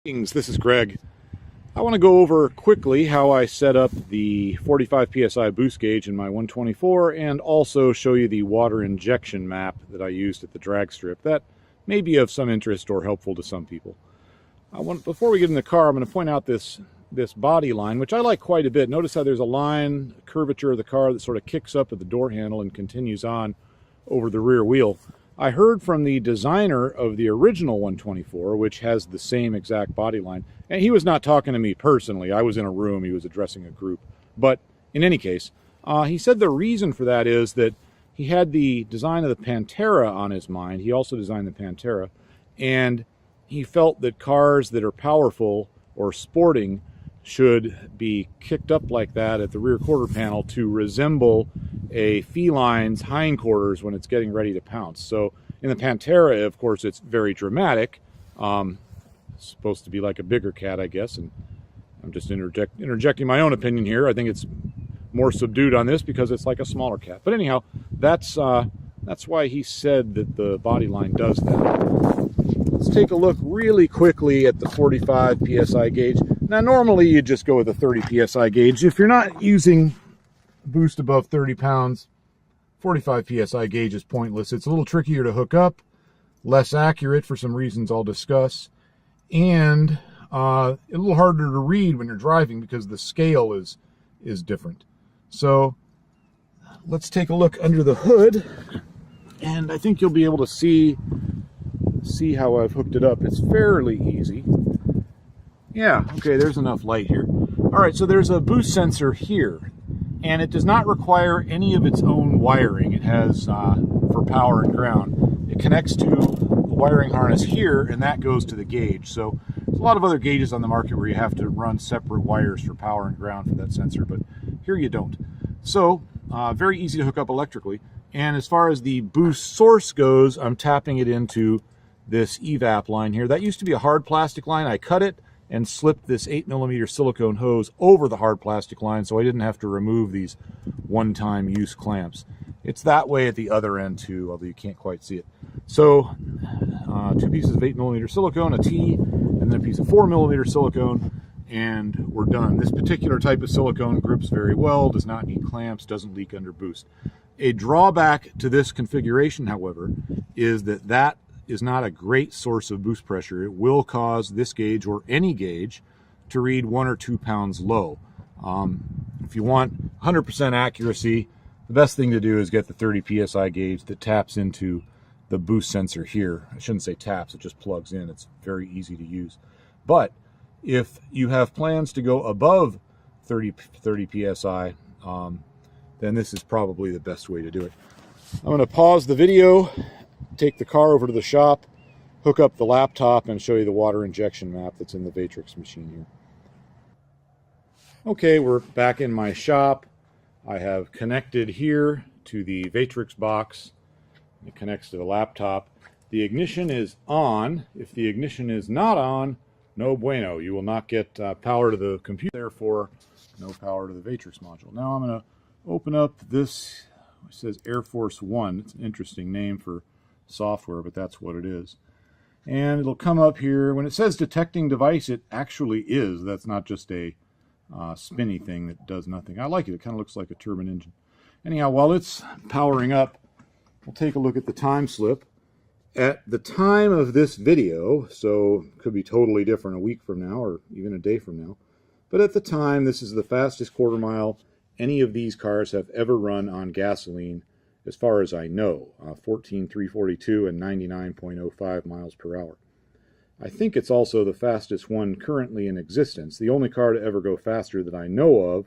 This is Greg. I want to go over quickly how I set up the 45 psi boost gauge in my 124 and also show you the water injection map that I used at the drag strip. That may be of some interest or helpful to some people. Before we get in the car, I'm going to point out this body line, which I like quite a bit. Notice how there's a line, a curvature of the car that sort of kicks up at the door handle and continues on over the rear wheel. I heard from the designer of the original 124, which has the same exact body line, and he was not talking to me personally. I was in a room, he was addressing a group. But in any case, he said the reason for that is that he had the design of the Pantera on his mind. He also designed the Pantera, and he felt that cars that are powerful or sporting should be kicked up like that at the rear quarter panel to resemble a feline's hindquarters when it's getting ready to pounce. So in the Pantera, of course, it's very dramatic. It's supposed to be like a bigger cat, I guess, and I'm just interjecting my own opinion here. I think it's more subdued on this because it's like a smaller cat. But anyhow, that's why he said that the body line does that. Let's take a look really quickly at the 45 psi gauge. Now, normally you just go with a 30 psi gauge. If you're not using boost above 30 pounds, 45 psi gauge is pointless. It's a little trickier to hook up, less accurate for some reasons I'll discuss, and a little harder to read when you're driving because the scale is different. So let's take a look under the hood, and I think you'll be able to see how I've hooked it up. It's fairly easy. Yeah, okay, there's enough light here. All right, so there's a boost sensor here, and it does not require any of its own wiring. It has for power and ground. It connects to the wiring harness here, and that goes to the gauge. So there's a lot of other gauges on the market where you have to run separate wires for power and ground for that sensor, but here you don't. So very easy to hook up electrically. And as far as the boost source goes, I'm tapping it into this evap line here. That used to be a hard plastic line. I cut it and slipped this 8mm silicone hose over the hard plastic line so I didn't have to remove these one-time use clamps. It's that way at the other end too, although you can't quite see it. So 2 pieces of 8mm silicone, a T, and then a piece of 4mm silicone, and we're done. This particular type of silicone grips very well, does not need clamps, doesn't leak under boost. A drawback to this configuration, however, is that is not a great source of boost pressure. It will cause this gauge or any gauge to read 1 or 2 pounds low. If you want 100% accuracy, the best thing to do is get the 30 psi gauge that taps into the boost sensor here. I shouldn't say taps, it just plugs in. It's very easy to use. But if you have plans to go above 30 psi, then this is probably the best way to do it. I'm going to pause the video, take the car over to the shop, hook up the laptop, and show you the water injection map that's in the Vaitrix machine here. Okay, we're back in my shop. I have connected here to the Vaitrix box. It connects to the laptop. The ignition is on. If the ignition is not on, no bueno. You will not get power to the computer, therefore no power to the Vaitrix module. Now I'm going to open up this. It says AirForce 1. It's an interesting name for software, but that's what it is. And it'll come up here. When it says detecting device, it actually is. That's not just a spinny thing that does nothing. I like it. It kind of looks like a turbine engine. Anyhow, while it's powering up, we'll take a look at the time slip. At the time of this video, so it could be totally different a week from now or even a day from now, but at the time, this is the fastest quarter mile any of these cars have ever run on gasoline, as far as I know, 14,342 and 99.05 miles per hour. I think it's also the fastest one currently in existence. The only car to ever go faster that I know of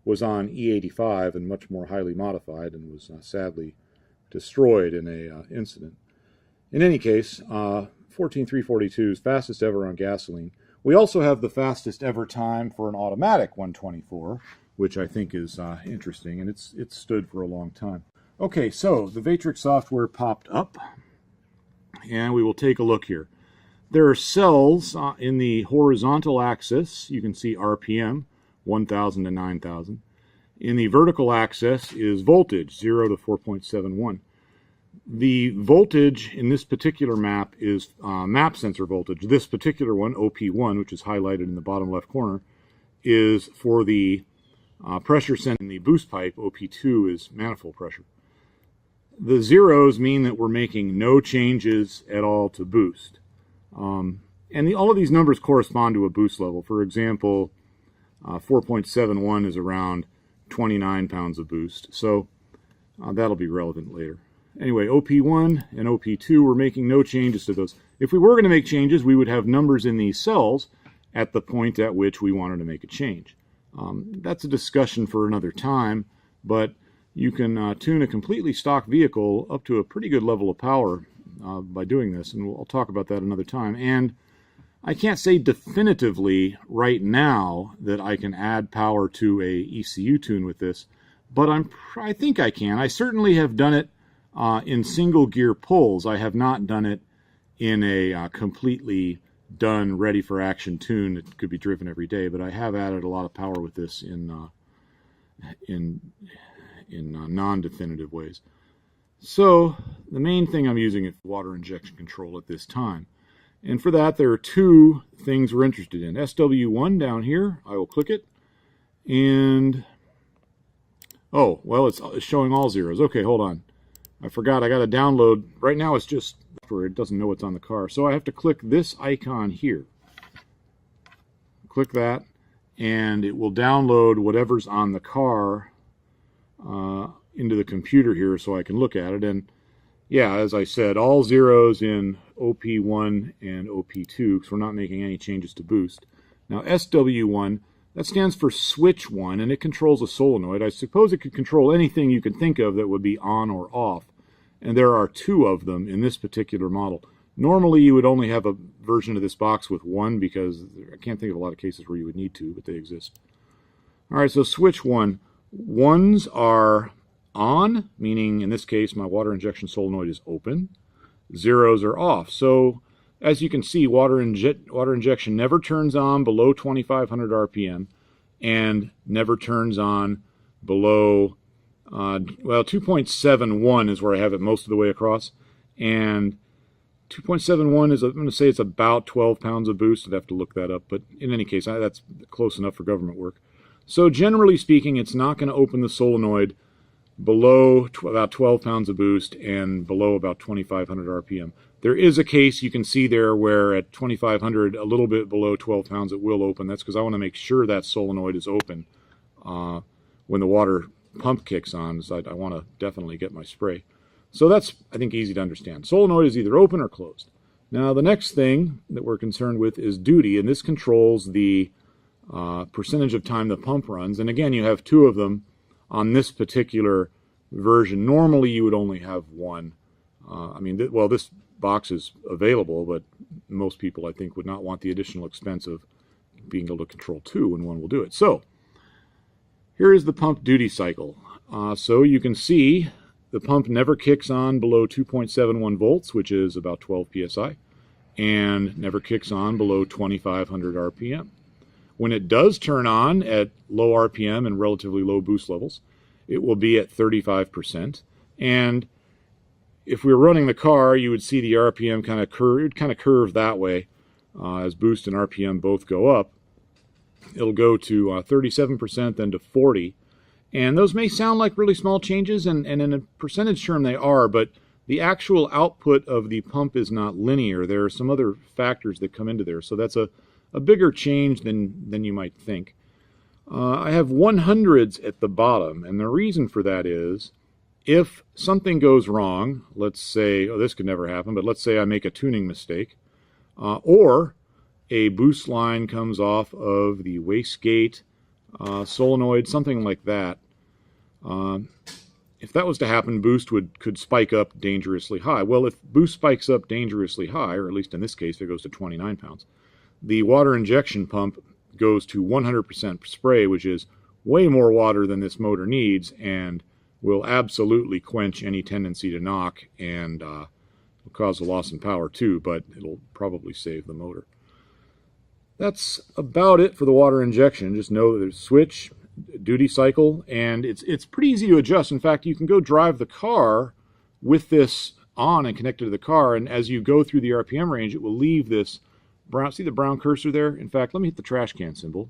was on E85 and much more highly modified and was sadly destroyed in a incident. In any case, 14,342 is fastest ever on gasoline. We also have the fastest ever time for an automatic 124, which I think is interesting, and it's stood for a long time. Okay, so the VAITRIX software popped up, and we will take a look here. There are cells in the horizontal axis. You can see RPM, 1,000 to 9,000. In the vertical axis is voltage, 0 to 4.71. The voltage in this particular map is map sensor voltage. This particular one, OP1, which is highlighted in the bottom left corner, is for the pressure sent in the boost pipe. OP2 is manifold pressure. The zeros mean that we're making no changes at all to boost. And all of these numbers correspond to a boost level. For example, 4.71 is around 29 pounds of boost. So that'll be relevant later. Anyway, OP1 and OP2, we're making no changes to those. If we were going to make changes, we would have numbers in these cells at the point at which we wanted to make a change. That's a discussion for another time, but you can tune a completely stock vehicle up to a pretty good level of power by doing this, and I'll talk about that another time. And I can't say definitively right now that I can add power to a ECU tune with this, but I think I can. I certainly have done it in single gear pulls. I have not done it in a completely done, ready for action tune that could be driven every day, but I have added a lot of power with this in non-definitive ways. So the main thing I'm using is water injection control at this time. And for that, there are two things we're interested in. SW1 down here, I will click it, and oh, well, it's showing all zeros. Okay, hold on. I forgot, I got to download. Right now it's just where it doesn't know what's on the car. So I have to click this icon here. Click that, and it will download whatever's on the car into the computer here so I can look at it. And yeah, as I said, all zeros in OP1 and OP2 because we're not making any changes to boost. Now SW1, that stands for switch 1, and it controls a solenoid. I suppose it could control anything you can think of that would be on or off, and there are two of them in this particular model. Normally you would only have a version of this box with one because I can't think of a lot of cases where you would need to, but they exist. Alright, so switch 1. Ones are on, meaning in this case my water injection solenoid is open. Zeros are off. So as you can see, water injection never turns on below 2,500 RPM and never turns on below, well, 2.71 is where I have it most of the way across. And 2.71 is, I'm going to say it's about 12 pounds of boost. I'd have to look that up, but in any case, that's close enough for government work. So generally speaking, it's not going to open the solenoid below about 12 pounds of boost and below about 2,500 RPM. There is a case you can see there where at 2,500, a little bit below 12 pounds, it will open. That's because I want to make sure that solenoid is open when the water pump kicks on. So I want to definitely get my spray. So that's, I think, easy to understand. Solenoid is either open or closed. Now the next thing that we're concerned with is duty, and this controls the percentage of time the pump runs. And again, you have two of them on this particular version. Normally you would only have one. I mean, well, this box is available, but most people, I think, would not want the additional expense of being able to control two, and one will do it. So here is the pump duty cycle. So you can see the pump never kicks on below 2.71 volts, which is about 12 psi, and never kicks on below 2,500 RPM. When it does turn on at low RPM and relatively low boost levels, it will be at 35%. And if we were running the car, you would see the RPM kind of curve that way as boost and RPM both go up. It'll go to 37%, then to 40%. And those may sound like really small changes, and in a percentage term they are, but the actual output of the pump is not linear. There are some other factors that come into there. So that's a bigger change than you might think. I have 100s at the bottom, and the reason for that is if something goes wrong, let's say, oh, this could never happen, but let's say I make a tuning mistake, or a boost line comes off of the wastegate solenoid, something like that. If that was to happen, boost could spike up dangerously high. Well, if boost spikes up dangerously high, or at least in this case it goes to 29 pounds, the water injection pump goes to 100% spray, which is way more water than this motor needs, and will absolutely quench any tendency to knock, and will cause a loss in power too, but it'll probably save the motor. That's about it for the water injection. Just know that there's a switch, duty cycle, and it's pretty easy to adjust. In fact, you can go drive the car with this on and connected to the car, and as you go through the RPM range, it will leave this brown, see the brown cursor there? In fact, let me hit the trash can symbol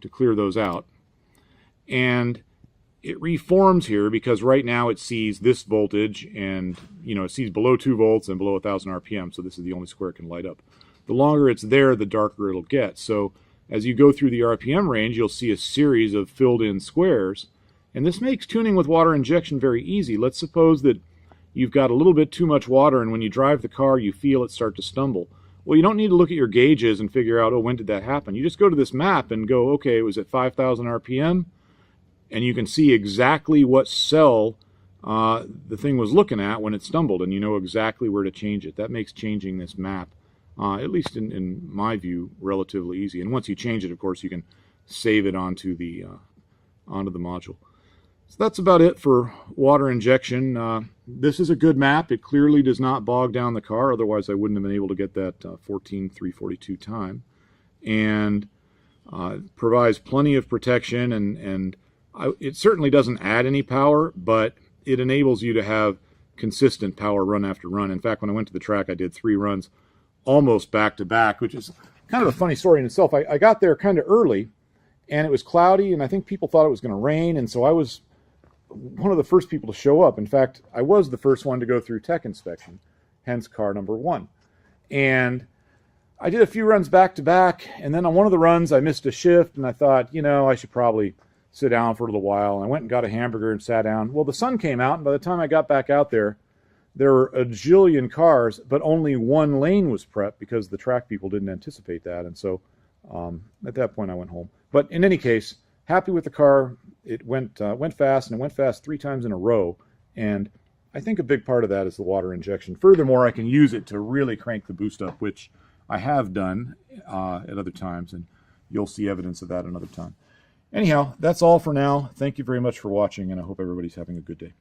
to clear those out. And it reforms here because right now it sees this voltage, and it sees below 2 volts and below 1,000 RPM, so this is the only square it can light up. The longer it's there, the darker it'll get. So as you go through the RPM range, you'll see a series of filled in squares, and this makes tuning with water injection very easy. Let's suppose that you've got a little bit too much water, and when you drive the car you feel it start to stumble. Well, you don't need to look at your gauges and figure out, oh, when did that happen? You just go to this map and go, okay, it was at 5,000 RPM, and you can see exactly what cell the thing was looking at when it stumbled, and you know exactly where to change it. That makes changing this map, at least in my view, relatively easy. And once you change it, of course, you can save it onto the module. So that's about it for water injection. This is a good map. It clearly does not bog down the car, otherwise I wouldn't have been able to get that 14,342 time. And provides plenty of protection, and it certainly doesn't add any power, but it enables you to have consistent power run after run. In fact, when I went to the track, I did 3 runs almost back to back, which is kind of a funny story in itself. I got there kind of early, and it was cloudy, and I think people thought it was going to rain, and so I was one of the first people to show up. In fact, I was the first one to go through tech inspection, hence car number 1. And I did a few runs back to back, and then on one of the runs I missed a shift, and I thought, I should probably sit down for a little while. And I went and got a hamburger and sat down. Well, the sun came out, and by the time I got back out there were a jillion cars, but only 1 lane was prepped because the track people didn't anticipate that. And so at that point I went home. But in any case, happy with the car. It went fast, and it went fast 3 times in a row. And I think a big part of that is the water injection. Furthermore, I can use it to really crank the boost up, which I have done at other times, and you'll see evidence of that another time. Anyhow, that's all for now. Thank you very much for watching, and I hope everybody's having a good day.